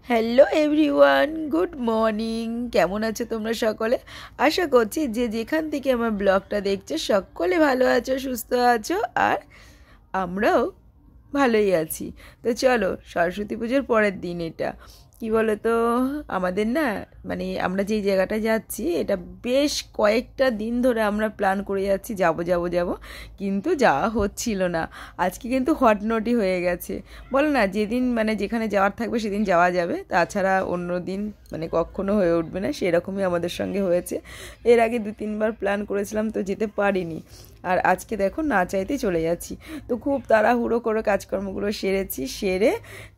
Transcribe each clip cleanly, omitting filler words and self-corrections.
Hello everyone, good morning. কেমন আছো তোমরা সকলে? আশা করছি যে যেখান থেকে আমার ব্লগটা দেখছো সকলে ভালো আছো, সুস্থ আছো, আর আমরাও ভালোই আছি। তো চলো, সরস্বতী পুজোর পরের দিন এটা কি বলো তো, আমাদের না মানে আমরা যেই জায়গাটা যাচ্ছি এটা বেশ কয়েকটা দিন ধরে আমরা প্ল্যান করে যাচ্ছি, যাব, কিন্তু যাওয়া হচ্ছিল না। আজকে কিন্তু হটনটি হয়ে গেছে। বলো না, যেদিন মানে যেখানে যাওয়ার থাকবে সেদিন যাওয়া যাবে, তাছাড়া অন্য দিন মানে কখনো হয়ে উঠবে না। সেরকমই আমাদের সঙ্গে হয়েছে। এর আগে 2-3বার প্ল্যান করেছিলাম তো যেতে পারিনি, আর আজকে দেখো না চাইতে চলে যাচ্ছি। তো খুব তাড়াহুড়ো করে কাজকর্মগুলো সেরে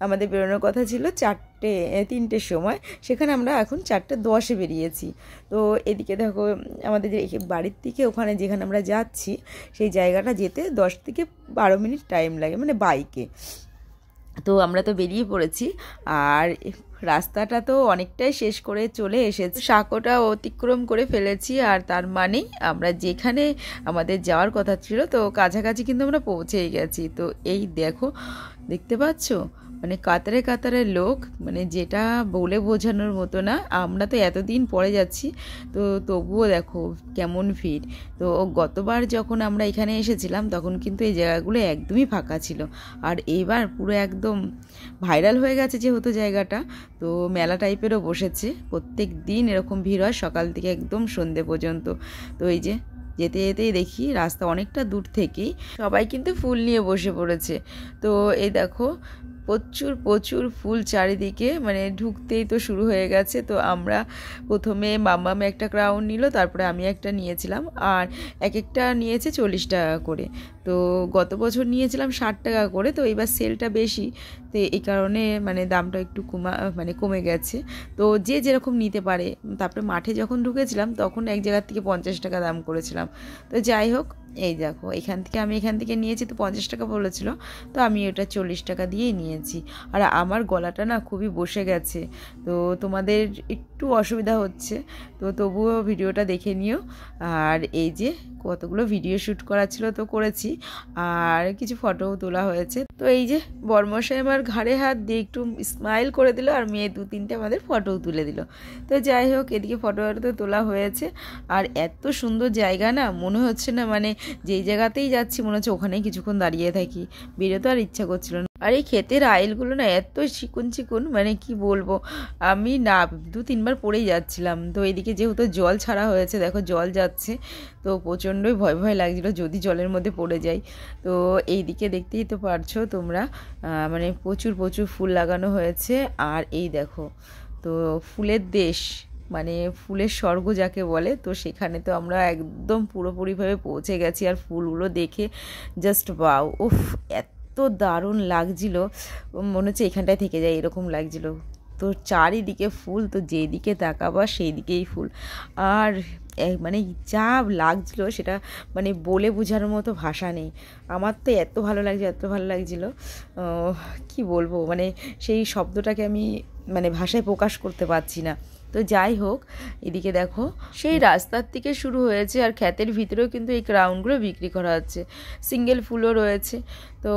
আমাদের বেরোনোর কথা ছিল 3টের সময়, সেখানে আমরা এখন 4:10 বেরিয়েছি। তো এদিকে দেখো আমাদের যে বাড়ির থেকে ওখানে যেখানে আমরা যাচ্ছি সেই জায়গাটা যেতে 10 থেকে 12 মিনিট টাইম লাগে, মানে বাইকে। তো আমরা তো বেরিয়ে পড়েছি, আর রাস্তাটা তো অনেকটাই শেষ করে চলে এসেছি, সাঁকোটা অতিক্রম করে ফেলেছি। আর তার মানেই আমরা যেখানে আমাদের যাওয়ার কথা ছিল তো কাছাকাছি কিন্তু আমরা পৌঁছেই গেছি। তো এই দেখো, দেখতে পাচ্ছ মানে কাতারে কাতারে লোক, মানে যেটা বলে বোঝানোর মতো না। আমরা তো এতদিন পরে যাচ্ছি, তো তবুও দেখো কেমন ভিড়। তো গতবার যখন আমরা এখানে এসেছিলাম তখন কিন্তু এই জায়গাগুলো একদমই ফাঁকা ছিল, আর এইবার পুরো একদম ভাইরাল হয়ে গেছে যেহেতু জায়গাটা। তো মেলা টাইপেরও বসেছে, প্রত্যেক দিন এরকম ভিড় হয় সকাল থেকে একদম সন্ধে পর্যন্ত। তো এই যে যেতে যেতেই দেখি রাস্তা অনেকটা দূর থেকেই সবাই কিন্তু ফুল নিয়ে বসে পড়েছে। তো এই দেখো প্রচুর প্রচুর ফুল চারিদিকে, মানে ঢুকতেই তো শুরু হয়ে গেছে। তো আমরা প্রথমে মাম্মামে একটা ক্রাউন নিল, তারপরে আমি একটা নিয়েছিলাম, আর একটা নিয়েছে 40 টাকা করে। তো গত বছর নিয়েছিলাম 60 টাকা করে, তো এবার সেলটা বেশি, তো এই কারণে মানে দামটা একটু কমে গেছে। তো যে যেরকম নিতে পারে। তারপরে মাঠে যখন ঢুকেছিলাম তখন এক জায়গার থেকে 50 টাকা দাম করেছিলাম। তো যাই হোক, এই দেখো আমি এখান থেকে নিয়েছি, তো 50 টাকা বলেছিল, তো আমি ওটা 40 টাকা দিয়েই নিয়েছি। আর আমার গলাটা না খুবই বসে গেছে, তো তোমাদের একটু অসুবিধা হচ্ছে, তো তবুও ভিডিওটা দেখে নিও। আর এই যে কতগুলো ভিডিও শ্যুট করা ছিল তো করেছি, আর কিছু ফটোও তোলা হয়েছে। তো এই যে বর্মশাই আমার ঘাড়ে হাত দিয়ে একটু স্মাইল করে দিল, আর মেয়ে 2-3টে আমাদের ফটোও তুলে দিল। তো যাই হোক, এদিকে ফটো তো তোলা হয়েছে। আর এত সুন্দর জায়গা না, মনে হচ্ছে না মানে যেই জায়গাতেই যাচ্ছি মনে হচ্ছে ওখানেই কিছুক্ষণ দাঁড়িয়ে থাকি, বেরোতে আর ইচ্ছা করছিল না। আর এই ক্ষেতের আইলগুলো না এত চিকুন চিকুন, মানে কি বলবো, আমি না 2-3বার পড়েই যাচ্ছিলাম। তো এইদিকে যেহেতু জল ছাড়া হয়েছে, দেখো জল যাচ্ছে, তো প্রচণ্ডই ভয় ভয় লাগছিলো যদি জলের মধ্যে পড়ে যাই। তো এই দিকে দেখতেই তো পারছো তোমরা, মানে প্রচুর প্রচুর ফুল লাগানো হয়েছে। আর এই দেখো, তো ফুলের দেশ, মানে ফুলের স্বর্গ যাকে বলে, তো সেখানে তো আমরা একদম পুরোপুরিভাবে পৌঁছে গেছি। আর ফুলগুলো দেখে জাস্ট ওয়াও, উফ, এত দারুণ লাগছিল, মনে হচ্ছে এখানটায় থেকে যায় এরকম লাগছিল। তো চারিদিকে ফুল, তো যেদিকে তাকাবা সেই দিকেই ফুল। আর মানে যা লাগছিল সেটা মানে বলে বোঝানোর মতো ভাষা নেই। আমার তো এত ভালো লাগছিল, কি বলবো, মানে সেই শব্দটাকে আমি মানে ভাষায় প্রকাশ করতে পারছি না। তো যাই হোক, এদিকে দেখো সেই রাস্তার থেকে শুরু হয়েছে, আর ক্ষেতের ভিতরেও কিন্তু এই ক্রাউনগুলো বিক্রি করা হচ্ছে। সিঙ্গেল ফুলও রয়েছে, তো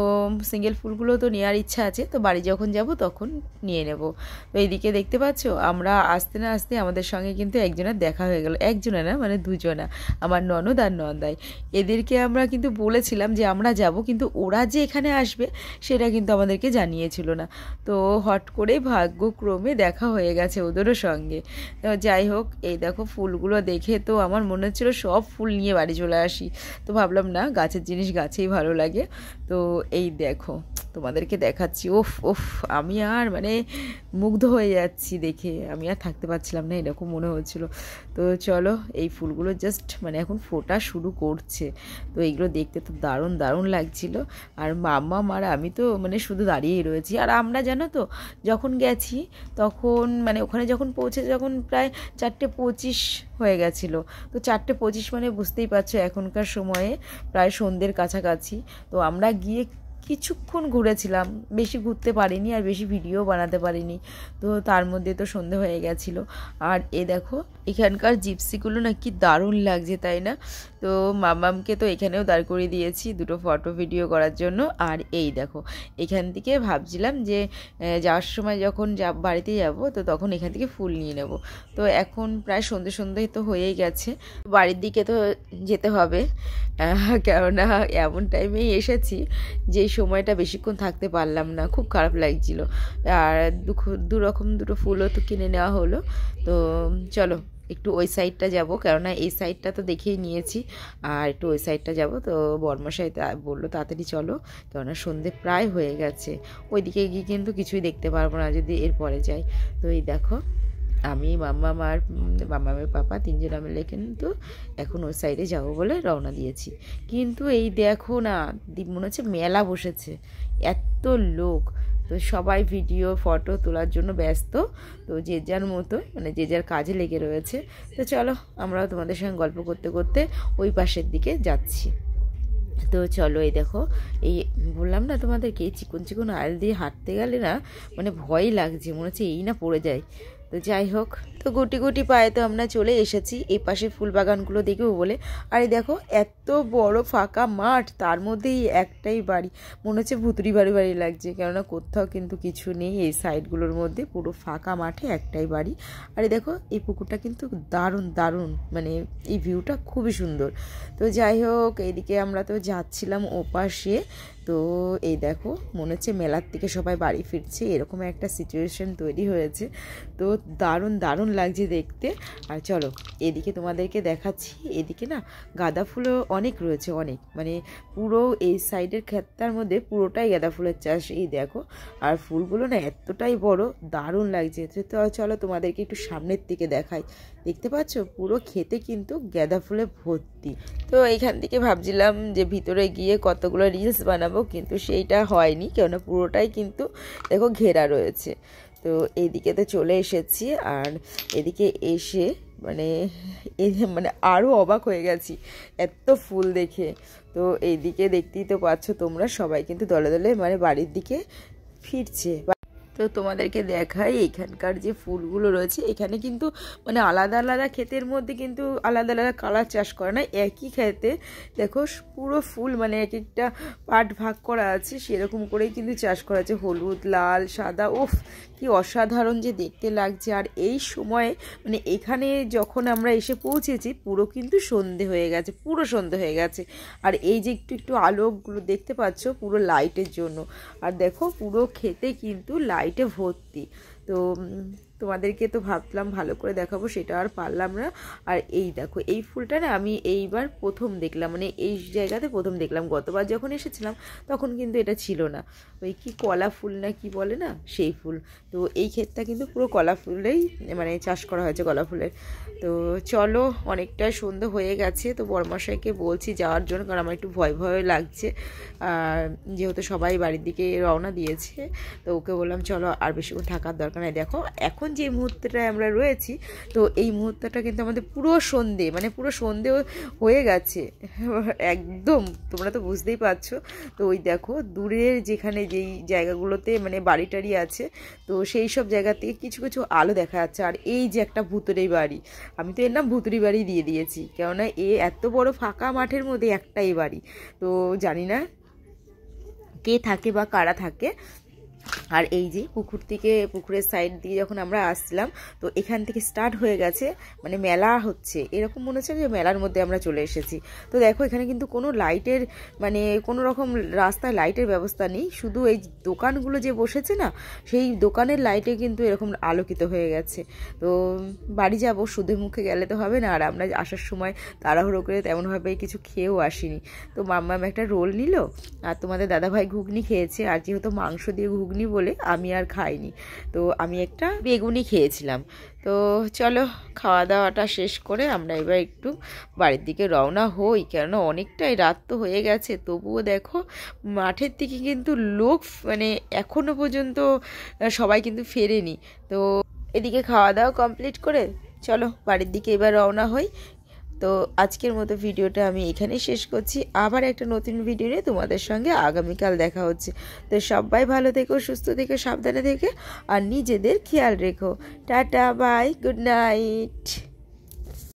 সিঙ্গেল ফুলগুলো তো নেওয়ার ইচ্ছা আছে, তো বাড়ি যখন যাব তখন নিয়ে নেব। তো এইদিকে দেখতে পাচ্ছ আমরা আসতে না আসতে আমাদের সঙ্গে কিন্তু একজনের দেখা হয়ে গেল, একজনে না মানে দুজনা, আমার ননদ আর নন্দাই। এদেরকে আমরা কিন্তু বলেছিলাম যে আমরা যাব, কিন্তু ওরা যে এখানে আসবে সেটা কিন্তু আমাদেরকে জানিয়েছিল না। তো হট করে ভাগ্যক্রমে দেখা হয়ে গেছে ওদেরও সঙ্গে। তো যাই হোক, এই দেখো ফুলগুলো দেখে তো আমার মনে হচ্ছিলো সব ফুল নিয়ে বাড়ি চলে আসি। তো ভাবলাম না, গাছের জিনিস গাছেই ভালো লাগে। তো এই দেখো তোমাদেরকে দেখাচ্ছি, ওফ ওফ, আমি আর মানে মুগ্ধ হয়ে যাচ্ছি দেখে, আমি আর থাকতে পারছিলাম না, এরকম মনে হচ্ছিল। তো চলো, এই ফুলগুলো জাস্ট মানে এখন ফোটা শুরু করছে, তো এইগুলো দেখতে তো দারুণ দারুণ লাগছিল। আর মাম্মা আর আমি তো মানে শুধু দাঁড়িয়েই রয়েছি। আর আমরা জানো তো যখন গেছি তখন মানে ওখানে যখন পৌঁছে যখন প্রায় 4:25 হয়ে গেছিলো। তো 4:25 মানে বুঝতেই পারছো এখনকার সময়ে প্রায় সন্ধ্যের কাছাকাছি। তো আমরা গিয়ে কিছুক্ষণ ঘুরেছিলাম, বেশি ঘুরতে পারিনি আর বেশি ভিডিও বানাতে পারিনি। তো তার মধ্যে তো সন্ধে হয়ে গেছিলো। আর দেখো এখানকার জিপসিগুলো না কি দারুণ লাগছে, তাই না? তো মামামকে তো এখানেও দাঁড় করিয়ে দিয়েছি দুটো ফটো ভিডিও করার জন্য। আর এই দেখো এখান থেকে ভাবছিলাম যে যাওয়ার সময় যখন বাড়িতে যাব তো তখন এখান থেকে ফুল নিয়ে নেব। তো এখন প্রায় সন্ধে তো হয়েই গেছে, বাড়ির দিকে তো যেতে হবে, কেননা এমন টাইমেই এসেছি যে সময়টা বেশিক্ষণ থাকতে পারলাম না, খুব খারাপ লাগছিল। আর দুটো ফুলও তো কিনে নেওয়া হলো। তো চলো একটু ওই সাইডটা যাব, কেননা এই সাইডটা তো দেখেই নিয়েছি, আর একটু ওই সাইডটা যাব। তো বর্মশাই বললো তাড়াতাড়ি চলো, কেননা সন্ধে প্রায় হয়ে গেছে, ওইদিকে গিয়ে কিন্তু কিছুই দেখতে পারবো না যদি এরপরে যাই। তো এই দেখো আমি মাম্মাম আর মাম্মামের পাপা তিনজনে মিলে কিন্তু এখন ওই সাইডে যাবো বলে রওনা দিয়েছি। কিন্তু এই দেখো না, মনে হচ্ছে মেলা বসেছে, এত লোক। তো সবাই ভিডিও ফটো তোলার জন্য ব্যস্ত, তো যে যার মতো মানে যে যার কাজে লেগে রয়েছে। তো চলো আমরাও তোমাদের সঙ্গে গল্প করতে করতে ওই পাশের দিকে যাচ্ছি। তো চলো এই দেখো, এই বললাম না তোমাদেরকে, এই চিকন চিকন আইল দিয়ে হাঁটতে গেলে না মানে ভয়ই লাগছে, মনে হচ্ছে এই না পড়ে যায়। তো যাই হোক, তো গুটি গুটি পায়ে তো আমরা চলে এসেছি এই পাশে ফুল বাগানগুলো দেখবো বলে। আর এই দেখো এত বড় ফাঁকা মাঠ, তার মধ্যেই একটাই বাড়ি, মনে হচ্ছে ভুতুড়ি বাড়ি বাড়ি লাগছে, কেননা কোথাও কিন্তু কিছু নেই এই সাইডগুলোর মধ্যে, পুরো ফাঁকা মাঠে একটাই বাড়ি। আর এই দেখো এই পুকুরটা কিন্তু দারুণ দারুণ, মানে এই ভিউটা খুবই সুন্দর। তো যাই হোক এইদিকে আমরা তো যাচ্ছিলাম ওপাশে। তো এই দেখো মনে হচ্ছে মেলার থেকে সবাই বাড়ি ফিরছে, এরকম একটা সিচুয়েশন তৈরি হয়েছে। তো দারুণ দারুণ লাগছে দেখতে। আর চলো এদিকে তোমাদেরকে দেখাচ্ছি, এদিকে না গাঁদা ফুলও অনেক রয়েছে, অনেক, মানে পুরো এই সাইডের ক্ষেতটার মধ্যে পুরোটাই গাঁদা ফুলের চাষ। এই দেখো, আর ফুলগুলো না এতটাই বড়, দারুণ লাগছে। তো চলো তোমাদেরকে একটু সামনের দিকে দেখাই, দেখতে পাচ্ছ পুরো ক্ষেতে কিন্তু গাঁদা ফুলে ভর্তি। তো এইখান থেকে ভাবছিলাম যে ভিতরে গিয়ে কতগুলো রিলস বানাবো, কিন্তু সেইটা হয়নি, কেননা পুরোটাই কিন্তু দেখো ঘেরা রয়েছে। তো এইদিকে তো চলে এসেছি, আর এদিকে এসে মানে মানে আরও অবাক হয়ে গেছি এত ফুল দেখে। তো এইদিকে দেখতেই তো পাচ্ছ তোমরা, সবাই কিন্তু দলে দলে মানে বাড়ির দিকে ফিরছে। তো তোমাদেরকে দেখাই এখানকার যে ফুলগুলো রয়েছে, এখানে কিন্তু মানে আলাদা আলাদা ক্ষেতের মধ্যে কিন্তু আলাদা আলাদা কালার চাষ করে না, একই ক্ষেতে দেখো পুরো ফুল মানে এক একটা পার্ট ভাগ করা আছে, সেরকম করেই কিন্তু চাষ করা আছে, হলুদ লাল সাদা। উফ কি অসাধারণ যে দেখতে লাগছে। আর এই সময়ে মানে এখানে যখন আমরা এসে পৌঁছেছি পুরো কিন্তু সন্ধে হয়ে গেছে, পুরো সন্ধে হয়ে গেছে। আর এই যে একটু একটু আলোগুলো দেখতে পাচ্ছ পুরো লাইটের জন্য। আর দেখো পুরো ক্ষেতে কিন্তু লাইটে ভর্তি। তো তোমাদেরকে তো ভাবলাম ভালো করে দেখাবো, সেটা আর পারলাম না। আর এই দেখো এই ফুলটা না আমি এইবার প্রথম দেখলাম, মানে এই জায়গাতে প্রথম দেখলাম। গতবার যখন এসেছিলাম তখন কিন্তু এটা ছিল না, ওই কি কলা ফুল না কি বলে না সেই ফুল। তো এই ক্ষেতটা কিন্তু পুরো কলা ফুলেই মানে চাষ করা হয়েছে, কলা ফুলের। তো চলো অনেকটা সন্ধ্যা হয়ে গেছে, তো বড়মশাইকে বলছি যাওয়ার জন্য, কারণ আমার একটু ভয় ভয় লাগছে, আর যেহেতু সবাই বাড়ির দিকে রওনা দিয়েছে। তো ওকে বললাম চলো আর বেশিক্ষণ থাকার দরকার নেই। দেখো এখন যে মুহূর্তটায় আমরা রয়েছি, তো এই মুহূর্তটা কিন্তু আমাদের পুরো সন্ধে, মানে পুরো সন্ধে হয়ে গেছে একদম, তোমরা তো বুঝতেই পারছো। তো ওই দেখো দূরের যেখানে যেই জায়গাগুলোতে মানে বাড়ি টাড়ি আছে, তো সেই সব জায়গা থেকে কিছু কিছু আলো দেখা যাচ্ছে। আর এই যে একটা ভুতুড়ি বাড়ি, আমি তো এর নাম ভুতুড়ি বাড়ি দিয়ে দিয়েছি, কেননা এত বড় ফাঁকা মাঠের মধ্যে একটাই বাড়ি। তো জানি না কে থাকে বা কারা থাকে। আর এই যে পুকুর থেকে, পুকুরের সাইড দিয়ে যখন আমরা আসছিলাম, তো এখান থেকে স্টার্ট হয়ে গেছে মানে মেলা হচ্ছে, এরকম মনে হচ্ছে যে মেলার মধ্যে আমরা চলে এসেছি। তো দেখো এখানে কিন্তু কোনো লাইটের মানে কোনো রকম রাস্তায় লাইটের ব্যবস্থা নেই, শুধু এই দোকানগুলো যে বসেছে না সেই দোকানের লাইটে কিন্তু এরকম আলোকিত হয়ে গেছে। তো বাড়ি যাব, শুধু মুখে গেলে তো হবে না, আর আমরা আসার সময় তাড়াহুড়ো করে তেমনভাবে কিছু খেয়েও আসিনি। তো মাম্মাম একটা রোল নিল, আর তোমাদের দাদাভাই ঘুগনি খেয়েছে, আর যেহেতু মাংস দিয়ে ঘুগনি বলে আমি আর খাইনি, তো আমি একটা বেগুনি খেয়েছিলাম। তো চলো খাওয়া দাওয়াটা শেষ করে আমরা এবার একটু বাড়ির দিকে রওনা হই, কেননা অনেকটাই রাত তো হয়ে গেছে। তবুও দেখো মাঠের দিকে কিন্তু লোক মানে এখনো পর্যন্ত সবাই কিন্তু ফেরেনি। তো এদিকে খাওয়া দাওয়া কমপ্লিট করে চলো বাড়ির দিকে এবার রওনা হই। তো তো আজকের মতো ভিডিওটা আমি এখানেই শেষ করছি। আবার একটা নতুন ভিডিও নিয়ে তোমাদের সঙ্গে আগামীকাল দেখা হচ্ছে। তো সবাই ভালো থেকো, সুস্থ থেকো, সাবধানে থেকো আর নিজেদের খেয়াল রেখো। Tata, bye, good night.